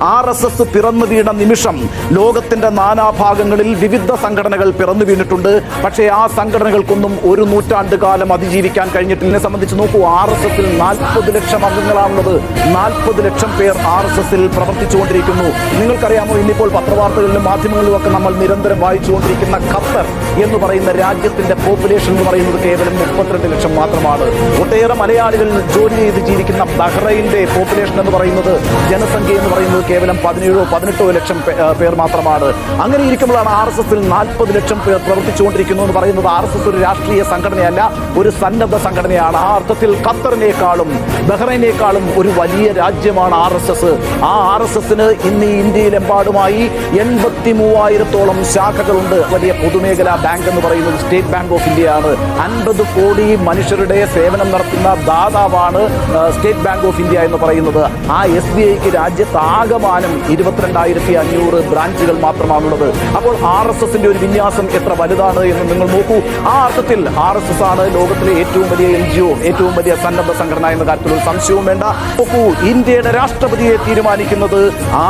RSS പിറന്നു വീണ നിമിഷം ലോകത്തിന്റെ നാനാഭാഗങ്ങളിൽ വിവിധ സംഘടനകൾ പിറന്നു വീണിട്ടുണ്ട്. പക്ഷേ ആ സംഘടനകൾക്കൊന്നും ഒരു നൂറ്റാണ്ട് കാലം അതിജീവിക്കാൻ കഴിഞ്ഞിട്ടില്ല. സംബന്ധിച്ച് നോക്കൂ, RSS-ൽ 40 ലക്ഷം അംഗങ്ങളാണുള്ളത്. 40 ലക്ഷം പേർ RSS-ൽ പ്രവർത്തിച്ചുകൊണ്ടിരിക്കുന്നു. നിങ്ങൾക്കറിയാമോ, ഇന്നിപ്പോൾ പത്രവാർത്തകളിലും മാധ്യമങ്ങളിലുമൊക്കെ നമ്മൾ നിരന്തരം വായിച്ചുകൊണ്ടിരിക്കുന്ന ഖത്തർ എന്ന് പറയുന്ന രാജ്യത്തിന്റെ പോപ്പുലേഷൻ എന്ന് പറയുന്നത് കേവലം 32 ലക്ഷം മാത്രമാണ്. ഒട്ടേറെ മലയാളികൾ ജോലി ചെയ്ത് ജീവിക്കുന്ന ബഹ്റൈൻ്റെ പോപ്പുലേഷൻ എന്ന് പറയുന്നത്, ജനസംഖ്യ എന്ന് പറയുന്നത് കേവലം 17-18 ലക്ഷം പേർ മാത്രമാണ്. അങ്ങനെ ഇരിക്കുമ്പോഴാണ് RSS-ൽ 40 ലക്ഷം പേർ പ്രവർത്തിച്ചുകൊണ്ടിരിക്കുന്നു എന്ന് പറയുന്നത്. RSS ഒരു രാഷ്ട്രീയ സംഘടനയല്ല, ഒരു സന്നദ്ധ സംഘടനയാണ്. ആ അർത്ഥത്തിൽ ഖത്തറിനേക്കാളും ബഹ്റൈനേക്കാളും ഒരു വലിയ രാജ്യമാണ് RSS. ആ RSS-ന് ഇന്ന് ഇന്ത്യയിലെമ്പാടുമായി 83,000-ഓളം ശാഖകളുണ്ട്. വലിയ പൊതുമേഖലാ ബാങ്ക് എന്ന് പറയുന്നത് സ്റ്റേറ്റ് ബാങ്ക് ഓഫ് ഇന്ത്യയാണ്. 50 കോടി മനുഷ്യരുടെ സേവനം നടത്തുന്ന ദാതാവാണ് സ്റ്റേറ്റ് ബാങ്ക് ഓഫ് ഇന്ത്യ എന്ന് പറയുന്നത്. ആ SBIക്ക് രാജ്യത്താകമാനം 22,500 ബ്രാഞ്ചുകൾ മാത്രമാണുള്ളത്. അപ്പോൾ RSS-ന്റെ ഒരു വിന്യാസം എത്ര വലുതാണ് എന്ന് നിങ്ങൾ നോക്കൂ. ആ അർത്ഥത്തിൽ RSS ആണ് ലോകത്തിലെ ഏറ്റവും വലിയ NGO, ഏറ്റവും വലിയ സന്നദ്ധ സംഘടന എന്ന കാര്യത്തിൽ ഒരു സംശയവും വേണ്ട. നോക്കൂ, ഇന്ത്യയുടെ രാഷ്ട്രപതിയെ തീരുമാനിക്കുന്നത്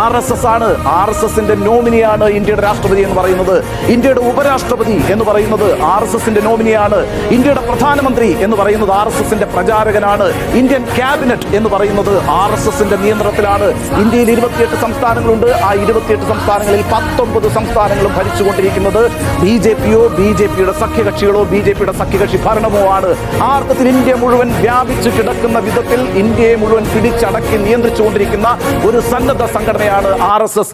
RSS ആണ്. RSS-ന്റെ നോമിനിയാണ് ഇന്ത്യയുടെ രാഷ്ട്രപതി എന്ന് പറയുന്നത്. ഇന്ത്യയുടെ ഉപരാഷ്ട്രപതി എന്ന് പറയുന്നത് RSS-ന്റെ നോമിനിയാണ്. ഇന്ത്യയുടെ പ്രധാനമന്ത്രി എന്ന് പറയുന്നത് RSS-ന്റെ പ്രചാരകനാണ്. ഇന്ത്യൻ ക്യാബിനറ്റ് എന്ന് പറയുന്നത് RSS-ന്റെ നിയന്ത്രണത്തിലാണ്. ഇന്ത്യയിൽ 28 സംസ്ഥാനങ്ങളുണ്ട്. ആ 28 സംസ്ഥാനങ്ങളിൽ 19 സംസ്ഥാനങ്ങളും ഭരിച്ചുകൊണ്ടിരിക്കുന്നത് BJP-യോ BJP-യുടെ സഖ്യകക്ഷികളോ BJP-യുടെ സഖ്യകക്ഷി ഭരണമോ ആണ്. ആ അർത്ഥത്തിൽ ഇന്ത്യ മുഴുവൻ വ്യാപിച്ചു കിടക്കുന്ന വിധത്തിൽ ഇന്ത്യയെ മുഴുവൻ പിടിച്ചടക്കി നിയന്ത്രിച്ചുകൊണ്ടിരിക്കുന്ന ഒരു സന്നദ്ധ സംഘടനയാണ് RSS.